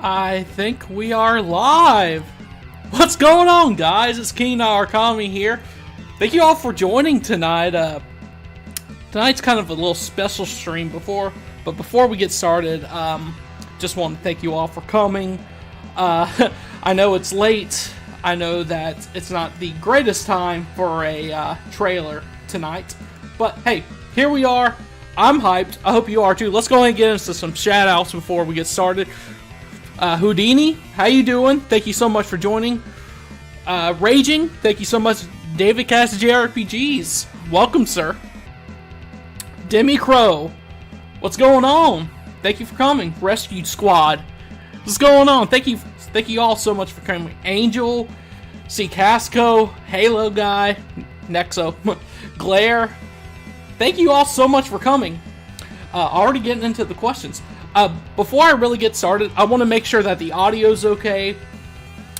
I think we are live. What's going on, guys? It's King Narakami here. Thank you all for joining tonight. Tonight's kind of a little special stream before we get started, just want to thank you all for coming. I know it's late. I know that it's not the greatest time for a trailer tonight, but hey, here we are. I'm hyped. I hope you are too. Let's go ahead and get into some shout outs before we get started. Houdini, how you doing? Thank you so much for joining. Raging, thank you so much. David Cass JRPGs, welcome, sir. Demi Crow, what's going on? Thank you for coming. Rescued Squad, what's going on? Thank you all so much for coming. Angel, C Casco, Halo Guy, Nexo, Glare. Thank you all so much for coming. Already getting into the questions. Before I really get started, I want to make sure that the audio's okay,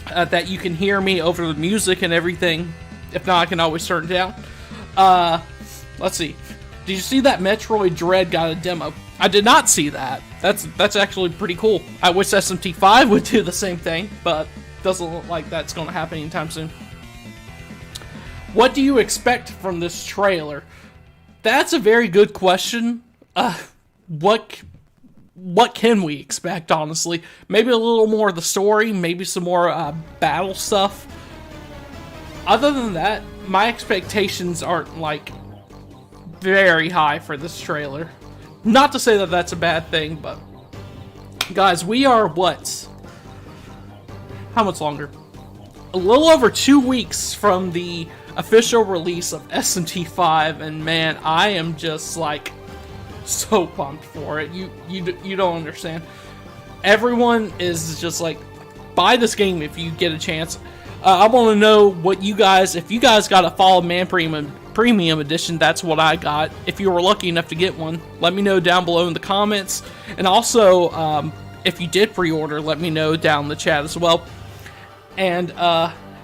that you can hear me over the music and everything. If not, I can always turn it down. Let's see. Did you see that Metroid Dread got a demo? I did not see that. That's actually pretty cool. I wish SMT 5 would do the same thing, but doesn't look like that's going to happen anytime soon. What do you expect from this trailer? That's a very good question. What can we expect, honestly? Maybe a little more of the story, maybe some more battle stuff. Other than that, my expectations aren't, like, very high for this trailer. Not to say that that's a bad thing, but... Guys, we are, what? How much longer? A little over 2 weeks from the official release of SMT 5, and man, I am just, like, so pumped for it. You don't understand. Everyone is just like, buy this game if you get a chance. I want to know what you guys, if you guys got a Fall of Man Premium Edition, that's what I got. If you were lucky enough to get one, let me know down below in the comments. And also, if you did pre-order, let me know down in the chat as well. And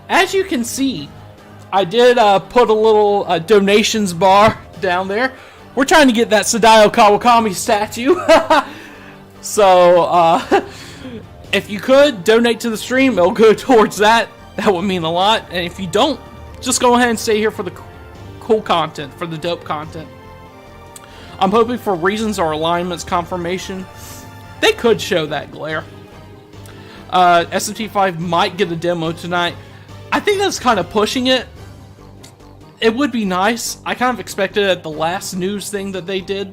as you can see, I did put a little donations bar down there. We're trying to get that Sadayo Kawakami statue. So, if you could donate to the stream, it'll go towards that. That would mean a lot. And if you don't, just go ahead and stay here for the cool content, for the dope content. I'm hoping for reasons or alignments confirmation. They could show that glare. SMT5 might get a demo tonight. I think that's kind of pushing it. It would be nice. I kind of expected it at the last news thing that they did.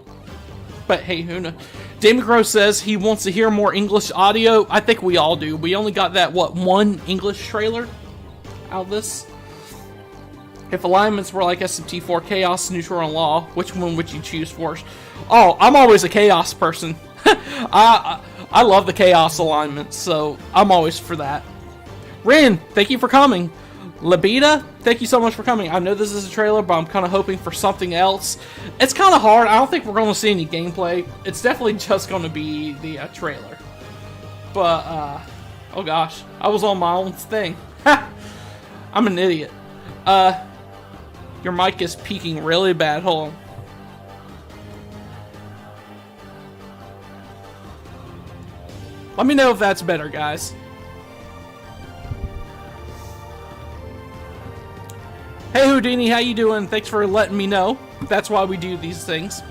But hey, who knows? Damon Crow says he wants to hear more English audio. I think we all do. We only got that, what, one English trailer out of this? If alignments were like SMT4, Chaos, Neutral, and Law, which one would you choose first? Oh, I'm always a Chaos person. I love the Chaos alignments, so I'm always for that. Rin, thank you for coming. Labita, thank you so much for coming. I know this is a trailer, but I'm kind of hoping for something else. It's kind of hard. I don't think we're going to see any gameplay. It's definitely just going to be the trailer. But, oh gosh. I was on my own thing. I'm an idiot. Your mic is peaking really bad. Hold on. Let me know if that's better, guys. Hey Houdini, how you doing? Thanks for letting me know. That's why we do these things.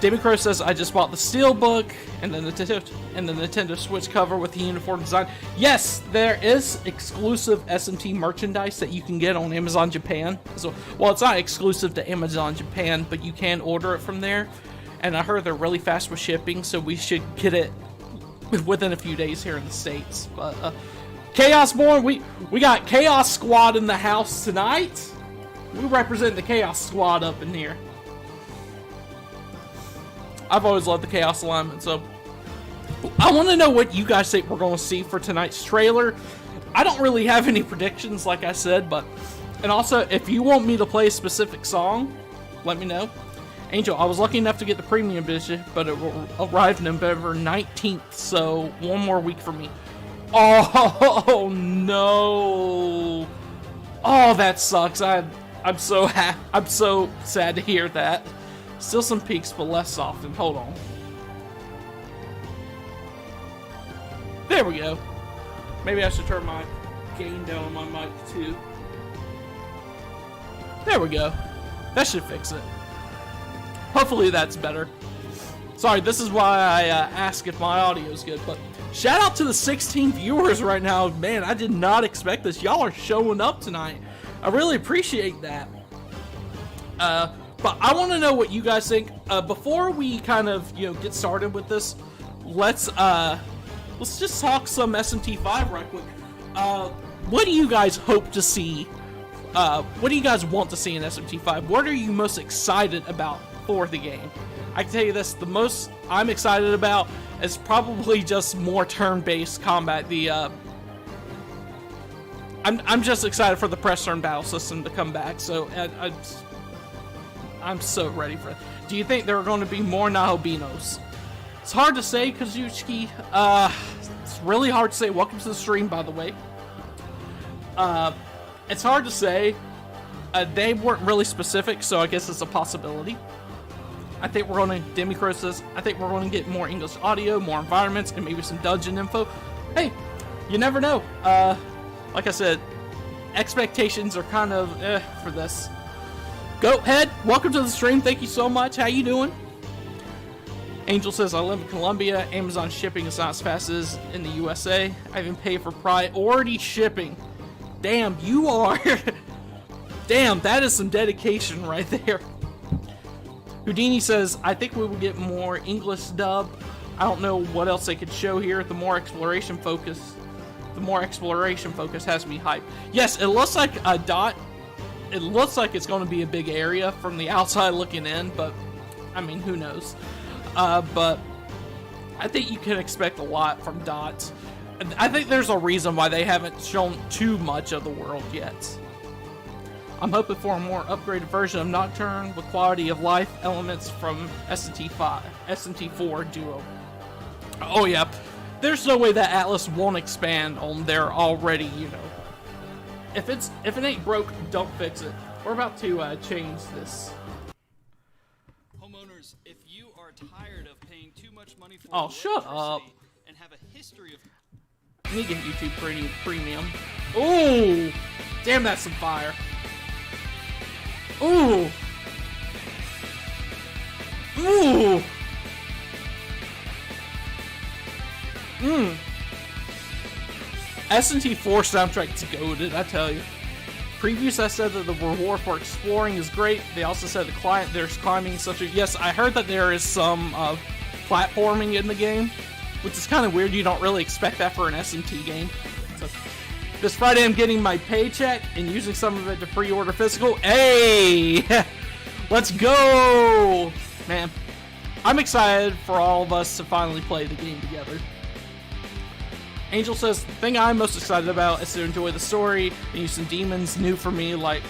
David Crow says, I just bought the Steelbook and the Nintendo Switch cover with the uniform design. Yes, there is exclusive SMT merchandise that you can get on Amazon Japan. So, well, it's not exclusive to Amazon Japan, but you can order it from there. And I heard they're really fast with shipping, so we should get it within a few days here in the States. But, Chaos Born, we got Chaos Squad in the house tonight. We represent the Chaos Squad up in here. I've always loved the Chaos alignment, so I want to know what you guys think we're going to see for tonight's trailer. I don't really have any predictions, like I said, but... And also, if you want me to play a specific song, let me know. Angel, I was lucky enough to get the premium edition, but it will arrive November 19th, so one more week for me. Oh no! Oh, that sucks. I'm so sad to hear that. Still some peaks, but less often. Hold on. There we go. Maybe I should turn my gain down on my mic too. There we go. That should fix it. Hopefully that's better. Sorry, this is why I ask if my audio is good, but shout out to the 16 viewers right now. Man, I did not expect this. Y'all are showing up tonight. I really appreciate that. But I want to know what you guys think. Before we kind of, get started with this, let's just talk some SMT5 right quick. What do you guys hope to see? What do you guys want to see in SMT5? What are you most excited about for the game? I can tell you this, the most I'm excited about is probably just more turn-based combat. I'm just excited for the press turn battle system to come back, so I'm so ready for it. Do you think there are going to be more Nahobinos? It's hard to say, Kazuchiki. It's really hard to say. Welcome to the stream, by the way. It's hard to say. They weren't really specific, so I guess it's a possibility. I think we're going to Demicro says, I think we're going to get more English audio, more environments, and maybe some dungeon info. Hey, you never know. Like I said, expectations are kind of for this. Goathead, welcome to the stream. Thank you so much. How you doing? Angel says, I live in Colombia. Amazon shipping is not as fast as in the USA. I even pay for priority shipping. Damn, you are. Damn, that is some dedication right there. Houdini says, I think we will get more English dub. I don't know what else they could show here. The more exploration focus has me hyped. Yes, it looks like a dot. It looks like it's going to be a big area from the outside looking in, but I mean, who knows? But I think you can expect a lot from Dot. I think there's a reason why they haven't shown too much of the world yet. I'm hoping for a more upgraded version of Nocturne with quality of life elements from SMT4 Duo. Oh yeah, there's no way that Atlas won't expand on their already, If it ain't broke, don't fix it. We're about to change this. Homeowners, if you are tired of paying too much money for shut up. And have a history of I need to get YouTube Premium. Ooh, damn, that's some fire. Ooh. Ooh. SMT4 soundtrack's goated, I tell you. Previews, I said that the reward for exploring is great. They also said there's climbing such a... Yes, I heard that there is some platforming in the game, which is kind of weird. You don't really expect that for an SMT game. So, this Friday I'm getting my paycheck and using some of it to pre-order physical. Hey! Let's go! Man, I'm excited for all of us to finally play the game together. Angel says, the thing I'm most excited about is to enjoy the story and use some demons new for me, like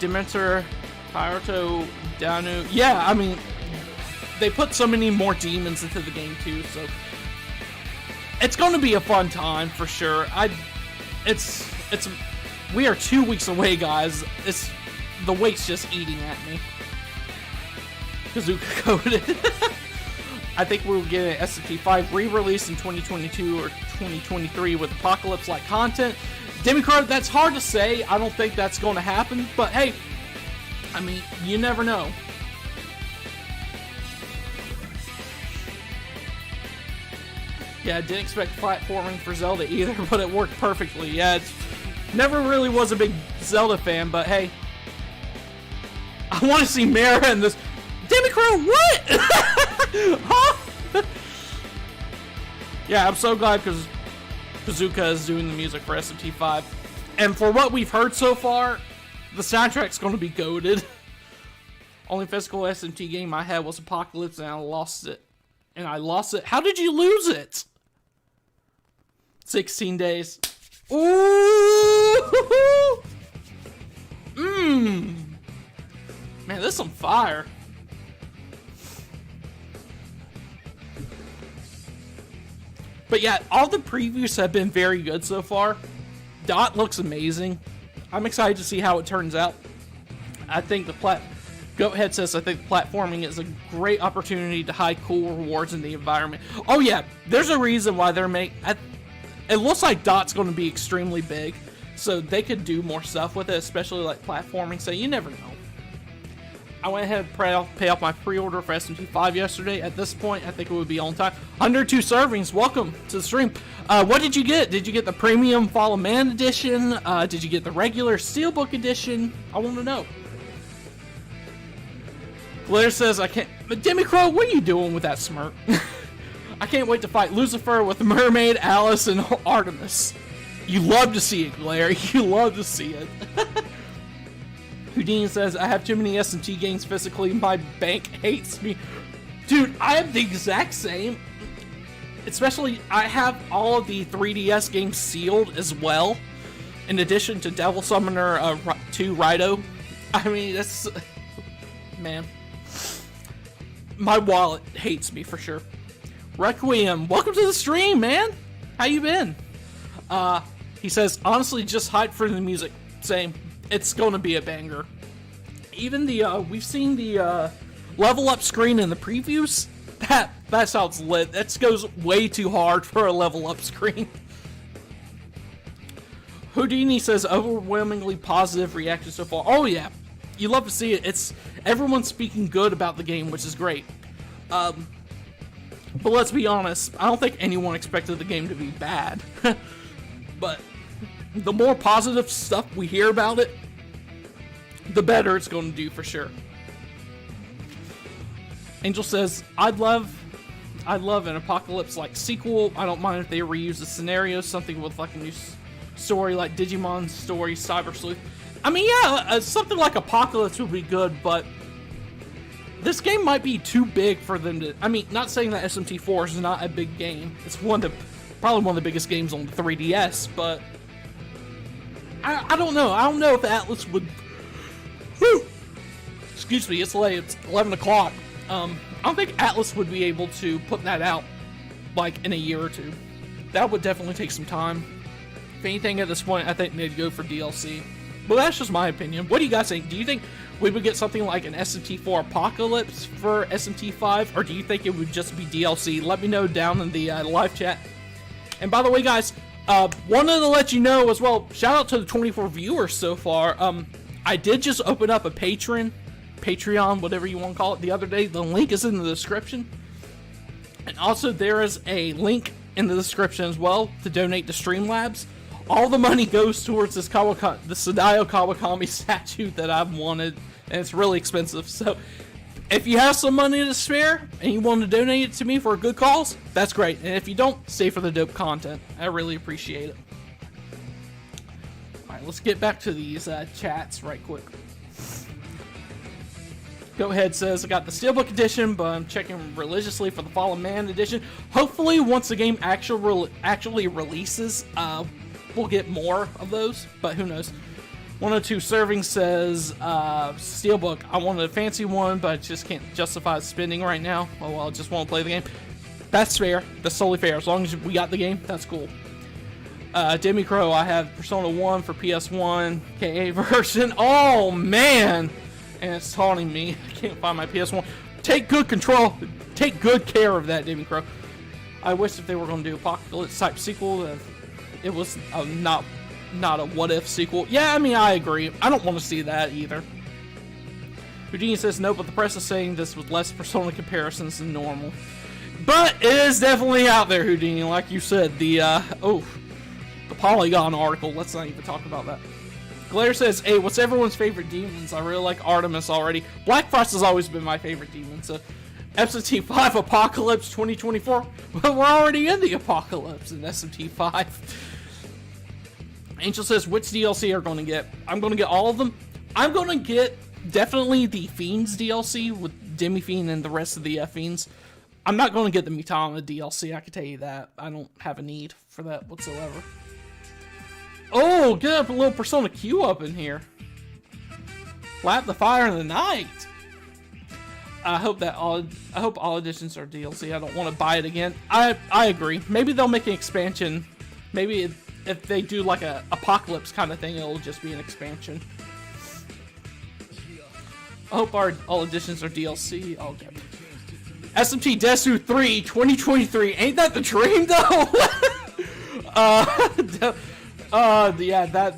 Dementor, Pyroto, Danu. Yeah, I mean, they put so many more demons into the game too, so it's going to be a fun time for sure. We are 2 weeks away, guys. The weight's just eating at me. Kazuka coded. I think we'll get an SMT5 re-release in 2022 or 2023 with Apocalypse-like content. Demicro, that's hard to say. I don't think that's going to happen, but hey, I mean, you never know. Yeah, I didn't expect platforming for Zelda either, but it worked perfectly. Yeah, never really was a big Zelda fan, but hey, I want to see Mara in this. Demicro, what? Huh? Yeah, I'm so glad because Kazuka is doing the music for SMT5. And for what we've heard so far, the soundtrack's going to be goated. Only physical SMT game I had was Apocalypse, and I lost it. How did you lose it? 16 days. Ooh! Man, this is some fire. But yeah, all the previews have been very good so far. Dot looks amazing. I'm excited to see how it turns out. I think Goathead says, I think platforming is a great opportunity to hide cool rewards in the environment. Oh yeah, there's a reason why they're it looks like Dot's going to be extremely big, so they could do more stuff with it, especially like platforming, so you never know. I went ahead and pay off my pre-order for SMT 5 yesterday. At this point, I think it would be on time. 102 servings. Welcome to the stream. What did you get? Did you get the Premium Fall of Man Edition? Did you get the regular Steelbook Edition? I want to know. Blair says, I can't... But Demi Crow, what are you doing with that smirk? I can't wait to fight Lucifer with Mermaid, Alice, and Artemis. You love to see it, Blair. You love to see it. Houdini says, I have too many SMT games physically. My bank hates me. Dude, I have the exact same. Especially, I have all of the 3DS games sealed as well. In addition to Devil Summoner 2 Raito. I mean, that's... Man. My wallet hates me for sure. Requiem, welcome to the stream, man. How you been? He says, honestly, just hyped for the music. Same. It's going to be a banger. Even the, we've seen the, level up screen in the previews. That sounds lit. That goes way too hard for a level up screen. Houdini says, overwhelmingly positive reaction so far. Oh yeah. You love to see it. It's, everyone's speaking good about the game, which is great. But let's be honest, I don't think anyone expected the game to be bad. But the more positive stuff we hear about it, the better it's going to do for sure. Angel says, I'd love an Apocalypse-like sequel. I don't mind if they reuse the scenarios, something with like a new story like Digimon Story Cyber Sleuth. I mean, yeah, something like Apocalypse would be good, but this game might be too big for them to... I mean, not saying that SMT4 is not a big game. It's probably one of the biggest games on the 3DS, but... I don't know. I don't know if Atlas would... Whew! Excuse me, it's late. It's 11 o'clock. I don't think Atlas would be able to put that out, like, in a year or two. That would definitely take some time. If anything, at this point, I think they'd go for DLC. But that's just my opinion. What do you guys think? Do you think we would get something like an SMT4 Apocalypse for SMT5? Or do you think it would just be DLC? Let me know down in the live chat. And by the way, guys, wanted to let you know as well, shout out to the 24 viewers so far. I did just open up a Patreon, whatever you want to call it, the other day. The link is in the description. And also there is a link in the description as well to donate to Streamlabs. All the money goes towards this the Sadao Kawakami statue that I've wanted, and it's really expensive. So if you have some money to spare and you want to donate it to me for a good cause, that's great. And if you don't, stay for the dope content. I really appreciate it. Alright, let's get back to these chats right quick. Go Ahead says, I got the Steelbook edition, but I'm checking religiously for the Fall of Man edition. Hopefully, once the game actually releases, we'll get more of those, but who knows. 102 Serving says, Steelbook, I wanted a fancy one, but I just can't justify spending right now. Oh well, I just want to play the game. That's fair. That's totally fair. As long as we got the game, that's cool. Demi Crow, I have Persona 1 for PS1, KA version. Oh, man! And it's taunting me. I can't find my PS1. Take good control. Take good care of that, Demi Crow. I wish if they were going to do Apocalypse type sequel, it was not a what-if sequel. Yeah, I mean, I agree. I don't want to see that either. Houdini says, no, but the press is saying this with less Persona comparisons than normal. But it is definitely out there, Houdini, like you said. The Polygon article. Let's not even talk about that. Glare says, hey, what's everyone's favorite demons? I really like Artemis already. Black Frost has always been my favorite demon, so... SMT5 Apocalypse 2024. But we're already in the Apocalypse in SMT5. Angel says, which DLC are going to get? I'm going to get all of them. I'm going to get definitely the Fiends DLC with Demi Fiend and the rest of the Fiends. I'm not going to get the Mitama DLC, I can tell you that. I don't have a need for that whatsoever. Oh, get up a little Persona Q up in here. Light the fire in the night. I hope all editions are DLC. I don't want to buy it again. I agree. Maybe they'll make an expansion. Maybe if they do like a Apocalypse kind of thing, it'll just be an expansion. I hope all editions are DLC. Okay. SMT Desu 3 2023. Ain't that the dream though? Yeah, that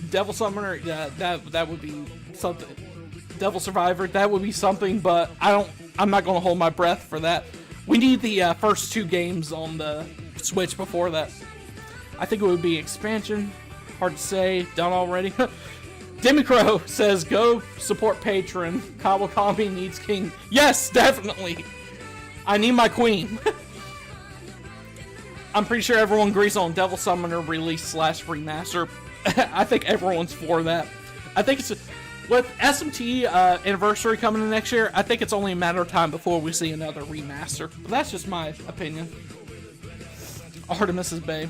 Devil Summoner, yeah, that would be something. Devil Survivor, that would be something, but I'm not gonna hold my breath for that. We need the first 2 games on the Switch before that. I think it would be expansion. Hard to say. Done already. Demicrow says, go support patron. Kawakami needs king. Yes, definitely. I need my queen. I'm pretty sure everyone agrees on Devil Summoner release / remaster. I think everyone's for that. I think it's... With SMT anniversary coming in next year, I think it's only a matter of time before we see another remaster. But that's just my opinion. Artemis's Bay.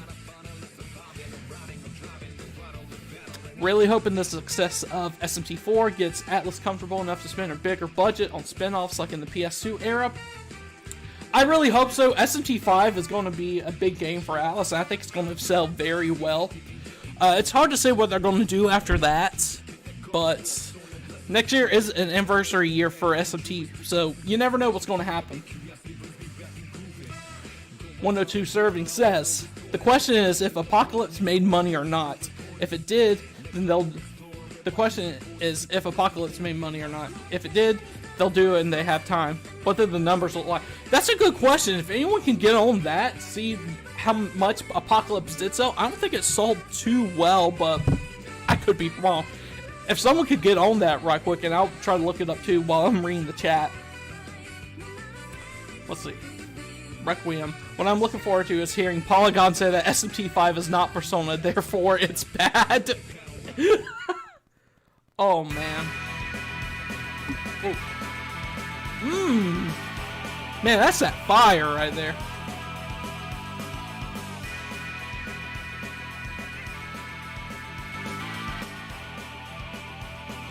Really hoping the success of SMT4 gets Atlas comfortable enough to spend a bigger budget on spin-offs like in the PS2 era. I really hope so. SMT5 is going to be a big game for Atlas. I think it's going to sell very well. It's hard to say what they're going to do after that, but next year is an anniversary year for SMT, so you never know what's going to happen. 102 Serving says, the question is if Apocalypse made money or not. If it did, then the question is if Apocalypse made money or not. If it did, they'll do it and they have time. What did the numbers look like? That's a good question. If anyone can get on that, see how much Apocalypse did sell. I don't think it sold too well, but I could be wrong. If someone could get on that right quick, and I'll try to look it up too while I'm reading the chat. Let's see. Requiem. What I'm looking forward to is hearing Polygon say that SMT5 is not Persona, therefore it's bad. Oh, man. Mmm. Man, that's that fire right there.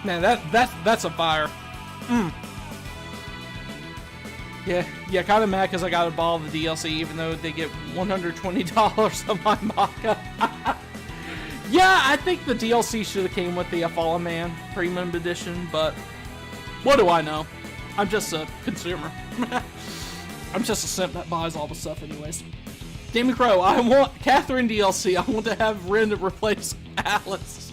Man, that's a fire. Yeah, kind of mad because I got to borrow the DLC, even though they get $120 on my Maka. Yeah, I think the DLC should have came with the Fallen Man Premium Edition, but what do I know? I'm just a consumer. I'm just a simp that buys all the stuff anyways. Demicrow, I want Catherine DLC. I want to have Ren to replace Alice.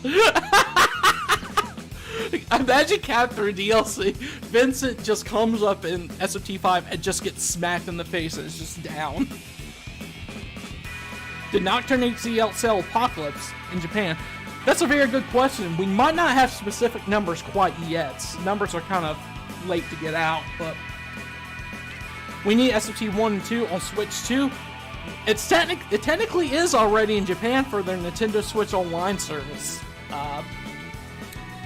Imagine Catherine DLC. Vincent just comes up in SMT5 and just gets smacked in the face and is just down. Did Nocturne HCL sell Apocalypse in Japan? That's a very good question. We might not have specific numbers quite yet. Numbers are kind of late to get out, but we need SMT 1 and 2 on Switch 2. It technically is already in Japan for their Nintendo Switch Online service.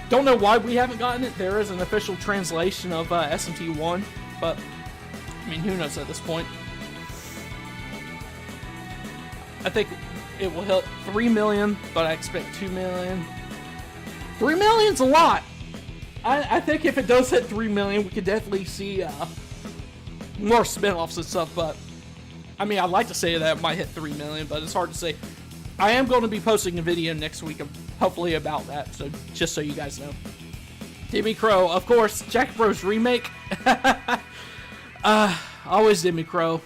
Don't know why we haven't gotten it. There is an official translation of SMT 1, but I mean, who knows at this point. I think it will hit 3 million, but I expect 2 million. 3 million's a lot. I think if it does hit 3 million, we could definitely see more spin-offs and stuff, but I mean, I'd like to say that it might hit 3 million, but it's hard to say. I am going to be posting a video next week, hopefully about that, so just so you guys know. Demicrow, of course, Jack Bros remake. Always Demicrow.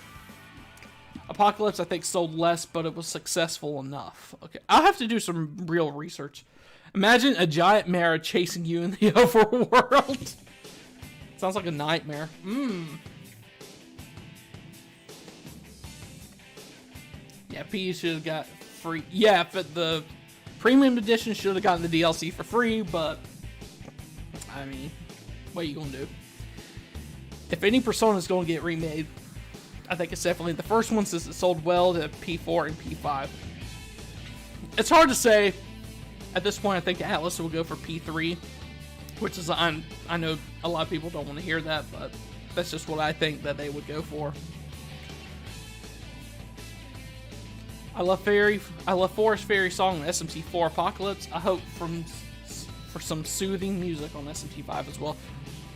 Apocalypse, I think, sold less, but it was successful enough. Okay, I'll have to do some real research. Imagine a giant mare chasing you in the overworld. Sounds like a nightmare. Yeah, P should have got free. Yeah, but the premium edition should have gotten the DLC for free, but I mean, what are you gonna do? If any Persona is going to get remade, I think it's definitely the first one, since it sold well to P4 and P5. It's hard to say. At this point, I think Atlas will go for P3, which is, I know a lot of people don't want to hear that, but that's just what I think that they would go for. I love Forest Fairy song on SMT4 Apocalypse. I hope for some soothing music on SMT5 as well.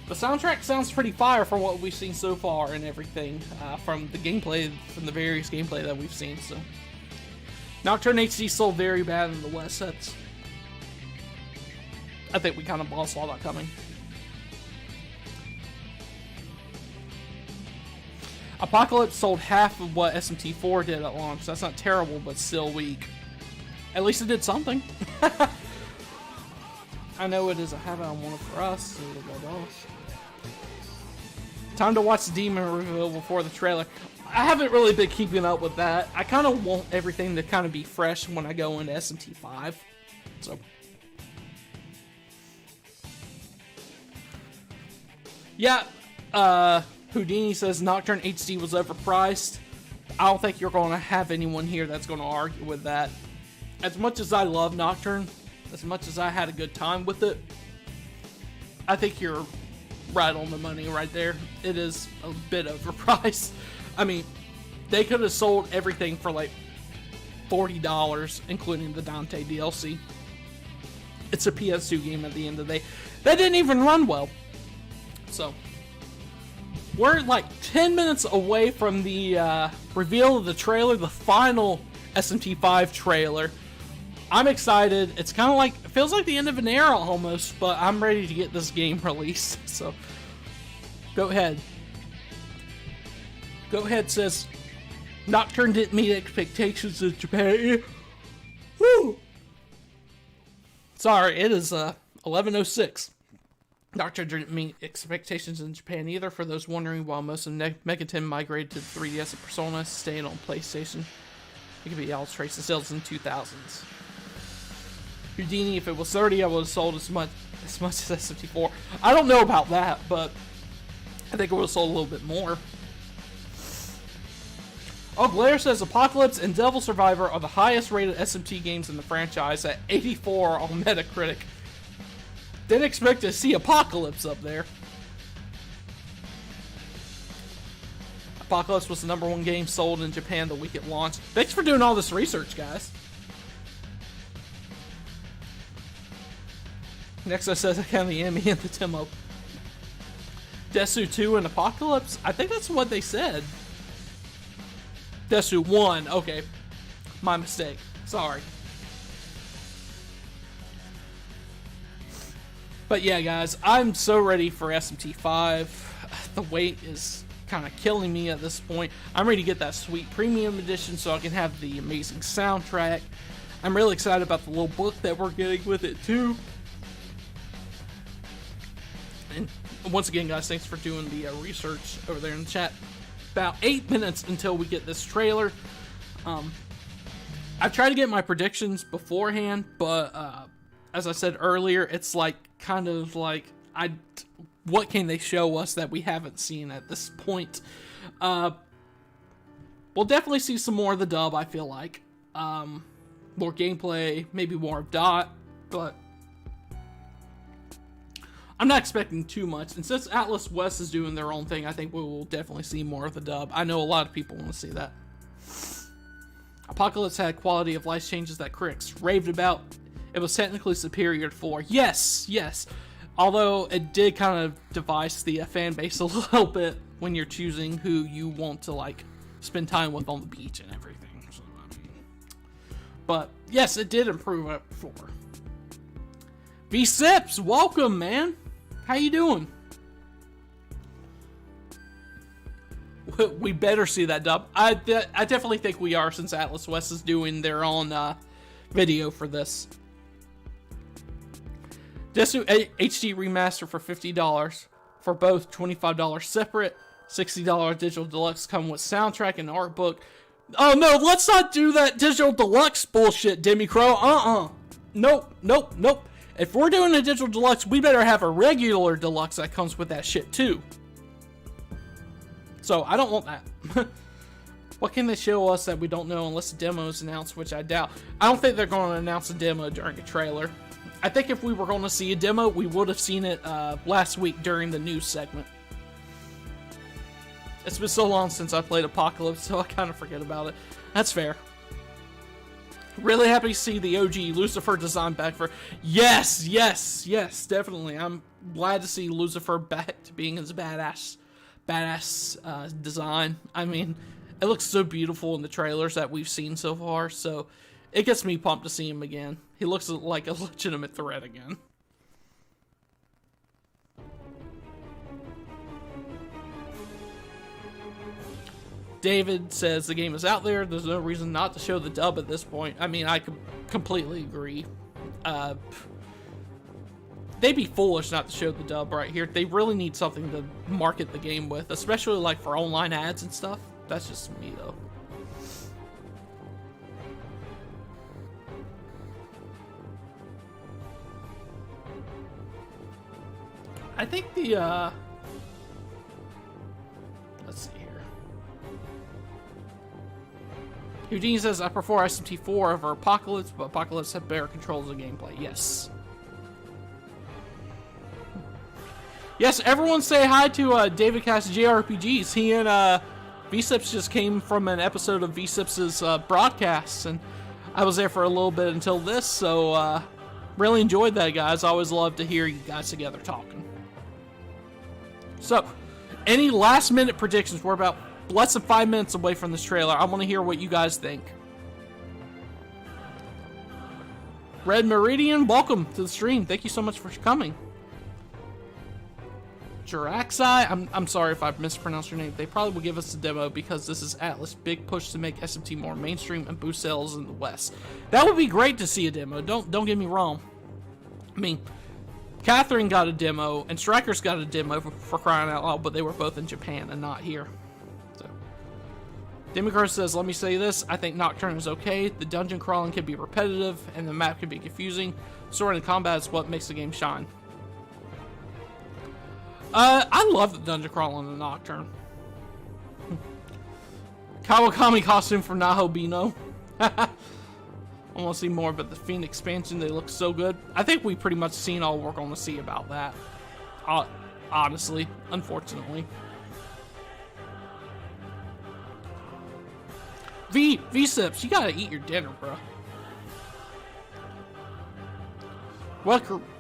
The soundtrack sounds pretty fire for what we've seen so far and everything from the gameplay, from the various gameplay that we've seen. So, Nocturne HD sold very bad in the West. I think we kind of all saw that coming. Apocalypse sold half of what SMT4 did at launch. That's not terrible, but still weak. At least it did something. I know it is a habit on one for us. Time to watch the Demon reveal before the trailer. I haven't really been keeping up with that. I kind of want everything to kind of be fresh when I go into SMT5. So, yeah. Houdini says Nocturne HD was overpriced. I don't think you're going to have anyone here that's going to argue with that. As much as I love Nocturne, as much as I had a good time with it, I think you're right on the money right there. It is a bit overpriced. I mean, they could have sold everything for like $40, including the Dante DLC. It's a PS2 game at the end of the day. That didn't even run well. So, we're like 10 minutes away from the reveal of the trailer, the final SMT5 trailer. I'm excited. It's kind of like, it feels like the end of an era almost, but I'm ready to get this game released. So, go ahead. Go ahead, says Nocturne didn't meet expectations in Japan. Woo! Sorry, it is 11:06. Nocturne didn't meet expectations in Japan either. For those wondering, while most of Megaten migrated to 3DS and Persona, staying on PlayStation, it could be all trace of sales in 2000s. Houdini, if it was 30, I would have sold as much as SMT4. I don't know about that, but I think it would have sold a little bit more. Oh, Blair says Apocalypse and Devil Survivor are the highest rated SMT games in the franchise at 84 on Metacritic. Didn't expect to see Apocalypse up there. Apocalypse was the #1 game sold in Japan the week it launched. Thanks for doing all this research, guys. Next, I says I count the enemy in the demo. Desu 2 and Apocalypse? I think that's what they said. Desu 1. Okay. My mistake. Sorry. But yeah, guys, I'm so ready for SMT5. The wait is kind of killing me at this point. I'm ready to get that sweet premium edition so I can have the amazing soundtrack. I'm really excited about the little book that we're getting with it too. And once again, guys, thanks for doing the research over there in the chat. About 8 minutes until we get this trailer. I've tried to get my predictions beforehand, but as I said earlier, it's like kind of like what can they show us that we haven't seen at this point? We'll definitely see some more of the dub, I feel like. More gameplay, maybe more of Dot, but I'm not expecting too much. And since Atlas West is doing their own thing, I think we will definitely see more of the dub. I know a lot of people want to see that. Apocalypse had quality of life changes that critics raved about. It was technically superior to 4. Yes, yes. Although it did kind of devise the fan base a little bit when you're choosing who you want to like spend time with on the beach and everything. So, but yes, it did improve at 4. V-Sips, welcome, man. How you doing? We better see that dub. I definitely think we are, since Atlas West is doing their own video for this. Desu HD remaster for $50 for both, $25 separate, $60 digital deluxe come with soundtrack and art book. Oh no, let's not do that digital deluxe bullshit, Demi Crow. Nope, nope, nope. If we're doing a digital deluxe, we better have a regular deluxe that comes with that shit too. So I don't want that. What can they show us that we don't know unless the demo is announced, which I doubt. I don't think they're going to announce a demo during a trailer. I think if we were going to see a demo, we would have seen it last week during the news segment. It's been so long since I played Apocalypse, so I kind of forget about it. That's fair. Really happy to see the OG Lucifer design back for... Yes, yes, yes, definitely. I'm glad to see Lucifer back to being his badass design. I mean, it looks so beautiful in the trailers that we've seen so far, so it gets me pumped to see him again. He looks like a legitimate threat again. David says the game is out there. There's no reason not to show the dub at this point. I mean, I completely agree. They'd be foolish not to show the dub right here. They really need something to market the game with, especially like for online ads and stuff. That's just me though. I think the let's see here. Eugene says, I prefer SMT 4 over Apocalypse, but Apocalypse had better controls of gameplay. Yes. Yes, everyone say hi to David Cast JRPGs. He and VSips just came from an episode of VSips's broadcasts, and I was there for a little bit until this, so really enjoyed that, guys. I always love to hear you guys together talking. So, any last minute predictions? We're about less than 5 minutes away from this trailer. I want to hear what you guys think. Red Meridian, welcome to the stream. Thank you so much for coming. Jiraxi, I'm sorry if I've mispronounced your name. They probably will give us a demo because this is Atlas' big push to make SMT more mainstream and boost sales in the West. That would be great to see a demo. Don't get me wrong. I mean, Catherine got a demo and Striker's got a demo for crying out loud, but they were both in Japan and not here. So, Demigirl says, let me say this. I think Nocturne is okay. The dungeon crawling can be repetitive and the map can be confusing. Story and combat is what makes the game shine. I love the dungeon crawling in Nocturne. Kawakami costume for Naho Bino. I want to see more about the Fiend expansion. They look so good. I think we pretty much seen all we're going to see about that. Honestly, unfortunately. V-Sips, you gotta eat your dinner, bro.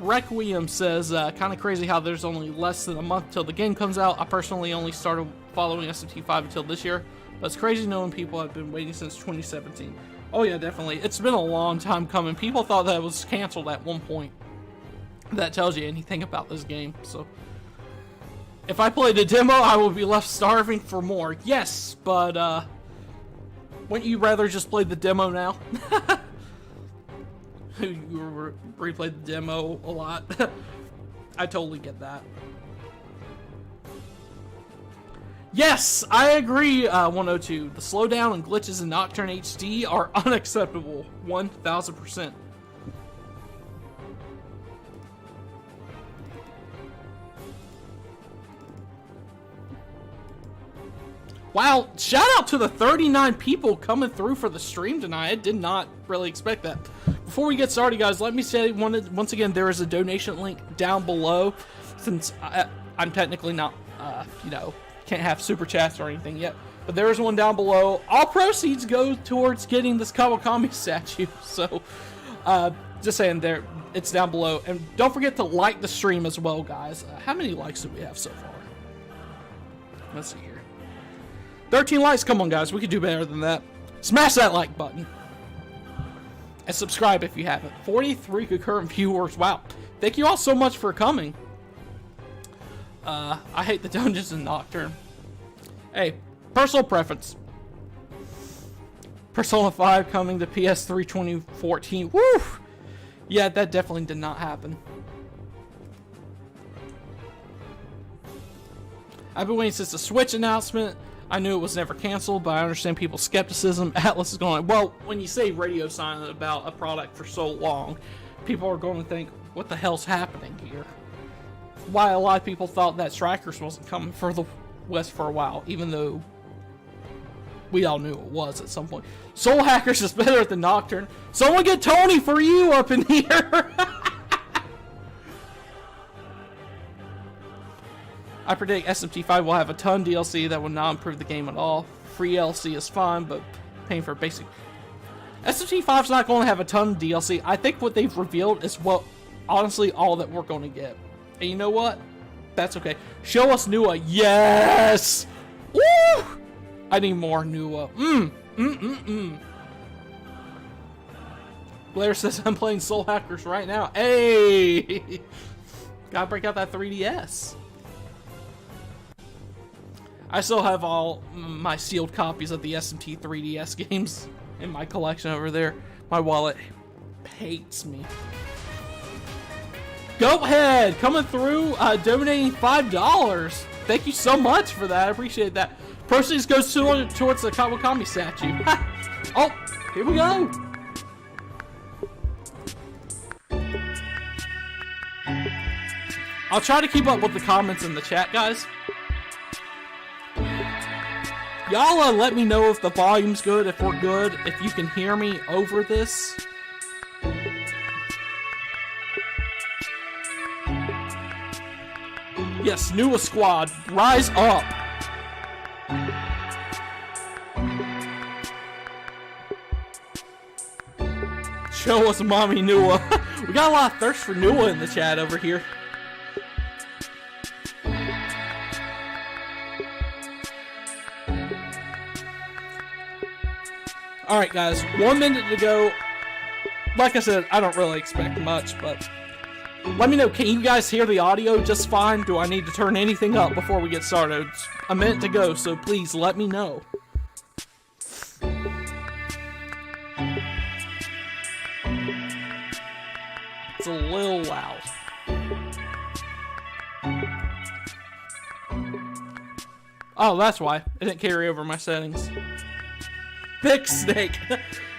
Requiem says, kind of crazy how there's only less than a month till the game comes out. I personally only started following SMT5 until this year, but it's crazy knowing people have been waiting since 2017. Oh yeah, definitely. It's been a long time coming. People thought that it was canceled at one point. That tells you anything about this game. So, if I played a demo, I would be left starving for more. Yes, but wouldn't you rather just play the demo now? You replayed the demo a lot. I totally get that. Yes, I agree, 102. The slowdown and glitches in Nocturne HD are unacceptable. 1000%. Wow, shout out to the 39 people coming through for the stream tonight. I did not really expect that. Before we get started, guys, let me say once again, there is a donation link down below. Since I'm technically not, can't have super chats or anything yet. But there is one down below. All proceeds go towards getting this Kawakami statue. So, just saying there, it's down below. And don't forget to like the stream as well, guys. How many likes do we have so far? Let's see here. 13 likes, come on guys, we could do better than that. Smash that like button. And subscribe if you haven't. 43 concurrent viewers, wow. Thank you all so much for coming. I hate the dungeons in Nocturne. Hey, personal preference. Persona 5 coming to PS3 2014, woo! Yeah, that definitely did not happen. I've been waiting since the Switch announcement. I knew it was never canceled, but I understand people's skepticism. Atlas is going, well, when you say radio silent about a product for so long, people are going to think, what the hell's happening here? Why a lot of people thought that Strikers wasn't coming for the West for a while, even though we all knew it was at some point. Soul Hackers is better than Nocturne. Someone get Tony for you up in here! I predict SMT5 will have a ton of DLC that will not improve the game at all. Free DLC is fine, but paying for basic... SMT5 is not going to have a ton of DLC. I think what they've revealed is what, honestly, all that we're going to get. And you know what? That's okay. Show us Nua. Yes! Woo! I need more Nua. Blair says I'm playing Soul Hackers right now. Hey! Gotta break out that 3DS. I still have all my sealed copies of the SMT 3DS games in my collection over there. My wallet hates me. Go ahead, coming through, donating $5. Thank you so much for that. I appreciate that. Proceeds goes towards the Kawakami statue. Oh, here we go. I'll try to keep up with the comments in the chat, guys. Y'all let me know if the volume's good, if we're good, if you can hear me over this. Yes, Nua Squad, rise up. Show us Mommy Nua. We got a lot of thirst for Nua in the chat over here. Alright guys, 1 minute to go. Like I said, I don't really expect much, but let me know, can you guys hear the audio just fine? Do I need to turn anything up before we get started? It's a minute to go, so please let me know. It's a little loud. Oh, that's why. It didn't carry over my settings. Big Snake.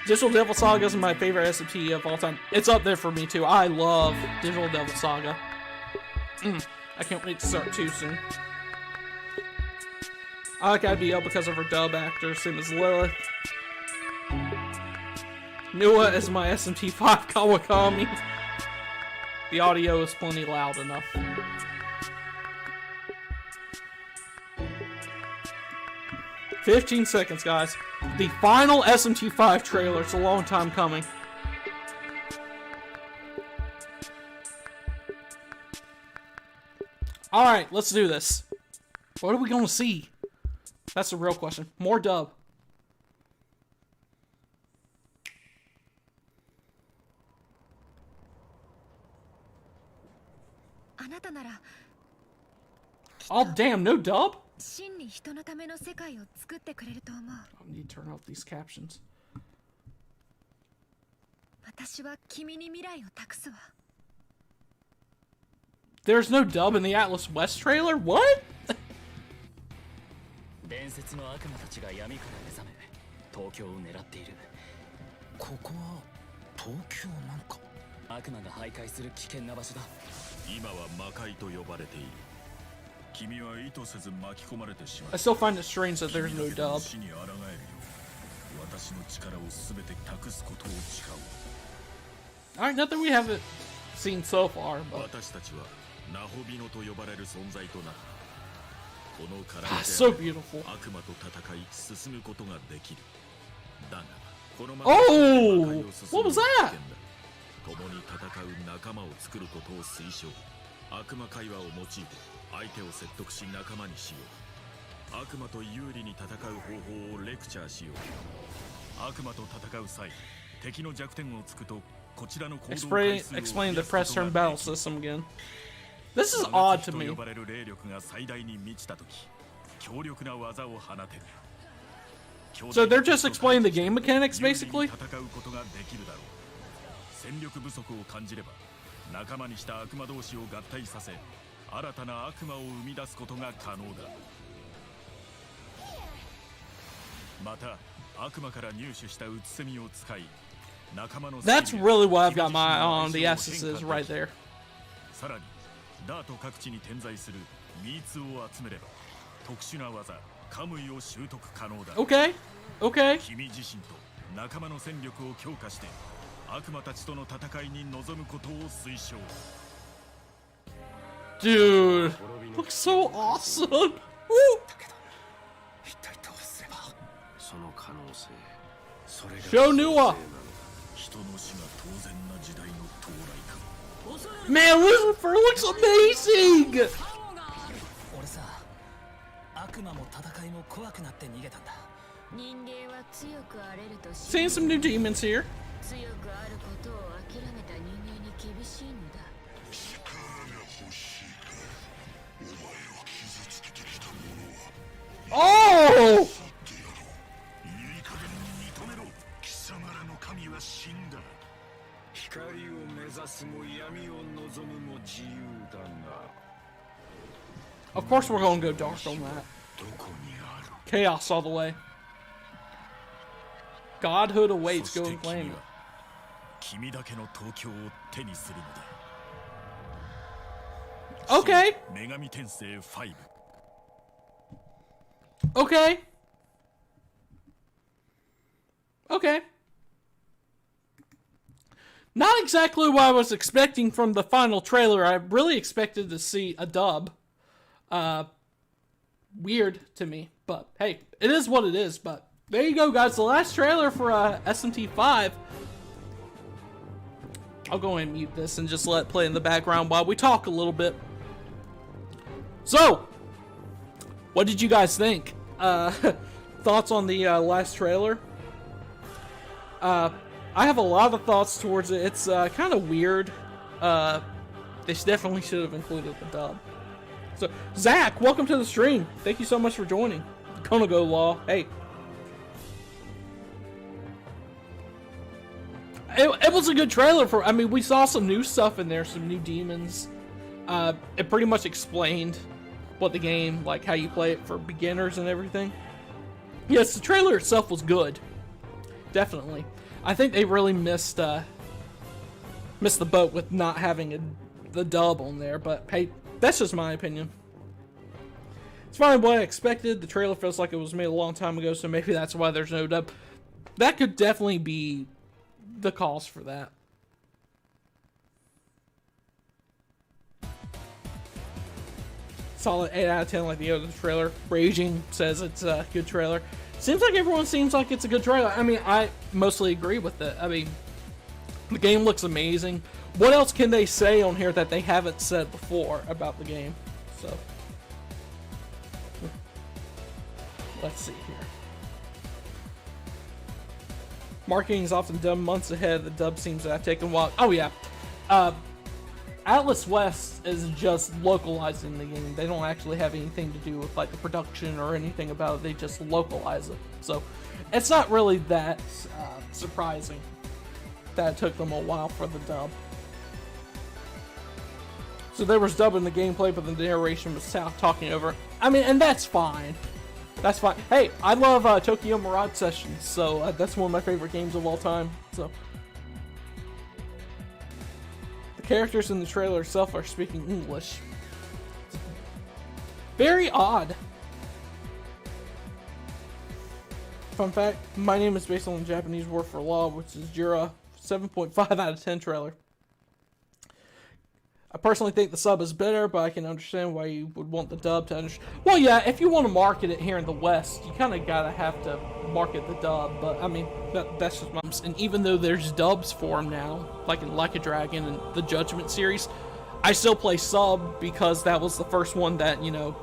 Digital Devil Saga is my favorite SMT of all time. It's up there for me too. I love Digital Devil Saga. I can't wait to start too soon. I like IBL because of her dub actor, same as Lilith. Nua is my SMT5 Kawakami. The audio is plenty loud enough. "15 seconds, guys. The final SMT5 trailer. It's a long time coming. Alright, let's do this. What are we gonna see? That's the real question. More dub. Oh damn, no dub? I need to turn off these captions. There's no dub in the Atlas West trailer? What? I still find it strange that there's no dub. Alright, nothing we haven't seen so far, but... so beautiful. Oh! What was that? 共に戦う仲間を作ることを推奨。悪魔会話を用いて相手を説得し仲間にしよう。悪魔と有利に戦う方法をレクチャーしよう。悪魔と戦う際、敵の弱点を突くとこちらの行動回数を Explain the press turn battle system again. This is odd to me. 呼ばれる霊力が最大に満ちたとき、強力な技を放てる。So they're just explaining the game mechanics, basically? 戦力不足を感じれば仲間にした悪魔同士を合体させ新たな悪魔を生み出すことが可能だ。また悪魔から入手したうつせみを使い仲間の That's really what I've got my eye on. The S's right there. さらにダート各地に点在するミーツを集めれば特殊な技カムイを習得可能だ。Okay. Okay. 君自身と仲間の戦力を強化して悪魔たちとの戦いに臨むことを推奨。Dude, looks so awesome. Woo! Show Nua. Man, Lucifer looks amazing. Seeing some new demons here. Oh! Of course we're gonna go dark on that. Chaos all the way. Godhood awaits, go and claim it. Okay. Okay. Okay. Not exactly what I was expecting from the final trailer. I really expected to see a dub. Weird to me, but hey, it is what it is. But there you go, guys. The last trailer for SMT 5. I'll go ahead and mute this and just let it play in the background while we talk a little bit. So, what did you guys think? Thoughts on the last trailer? I have a lot of thoughts towards it. It's kind of weird. They definitely should have included the dub. So, Zach, welcome to the stream. Thank you so much for joining. Konogo Law, hey. It was a good trailer for, I mean, we saw some new stuff in there, some new demons. It pretty much explained what the game, like how you play it for beginners and everything. Yes, the trailer itself was good. Definitely. I think they really missed the boat with not having the dub on there, but hey, that's just my opinion. It's probably what I expected. The trailer feels like it was made a long time ago, so maybe that's why there's no dub. That could definitely be the cause for that. Solid 8 out of 10 like the other trailer. Raging says it's a good trailer. Seems like everyone seems like it's a good trailer. I mean, I mostly agree with it. I mean, the game looks amazing. What else can they say on here that they haven't said before about the game? So, let's see here. Marketing is often done months ahead. The dub seems to have taken a while. Oh yeah. Atlas West is just localizing the game. They don't actually have anything to do with like the production or anything about it. They just localize it. So it's not really that surprising that it took them a while for the dub. So there was dub in the gameplay, but the narration was talking over. I mean, and that's fine. That's fine. Hey, I love Tokyo Mirage Sessions, so that's one of my favorite games of all time. So the characters in the trailer itself are speaking English. Very odd. Fun fact, my name is based on the Japanese word for law, which is Jura. 7.5 out of 10 trailer. I personally think the sub is better, but I can understand why you would want the dub to understand. Well, yeah, if you want to market it here in the West, you kind of gotta have to market the dub. But I mean, that's just my. And even though there's dubs for them now, like in Like a Dragon and the Judgment series, I still play sub because that was the first one that, you know,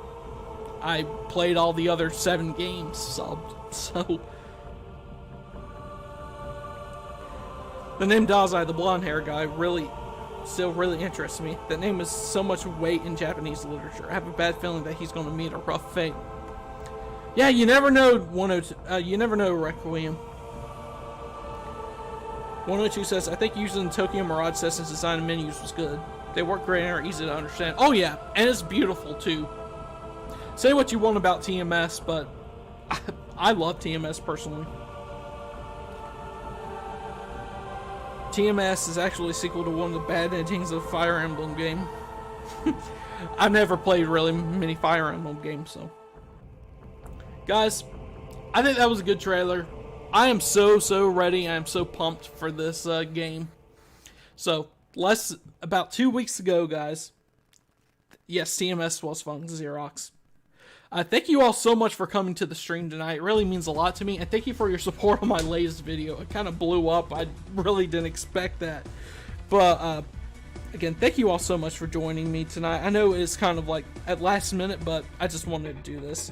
I played all the other 7 games subbed. So the name Dazai, the blonde hair guy, really interests me. That name has so much weight in Japanese literature. I have a bad feeling that he's going to meet a rough fate. Yeah, you never know. 102. You never know, Requiem. 102 says, I think using Tokyo Mirage Sessions design and menus was good. They work great and are easy to understand. Oh yeah, and it's beautiful too. Say what you want about TMS, but I love TMS personally. TMS is actually a sequel to one of the bad endings of Fire Emblem game. I've never played really many Fire Emblem games, so. Guys, I think that was a good trailer. I am so ready. I am so pumped for this game. So, about 2 weeks ago, guys. Yes, TMS was fun, Xerox. Thank you all so much for coming to the stream tonight. It really means a lot to me. And thank you for your support on my latest video. It kind of blew up. I really didn't expect that. But, again, thank you all so much for joining me tonight. I know it's kind of like at last minute, but I just wanted to do this.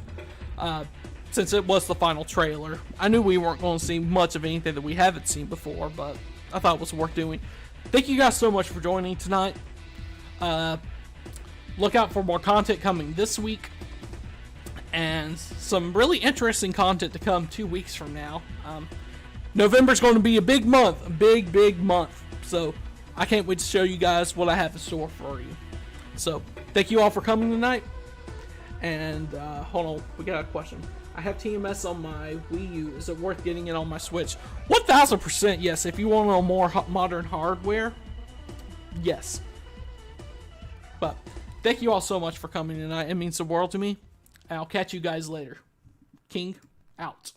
Since it was the final trailer. I knew we weren't going to see much of anything that we haven't seen before, but I thought it was worth doing. Thank you guys so much for joining tonight. Look out for more content coming this week. and some really interesting content to come 2 weeks from now. November's going to be a big month, a big month. So I can't wait to show you guys what I have in store for you. So thank you all for coming tonight. And hold on, we got a question. I have TMS on my Wii U. Is it worth getting it on my Switch? 1000% yes. If you want a more modern hardware, yes. But thank you all so much for coming tonight. It means the world to me. And I'll catch you guys later. King out.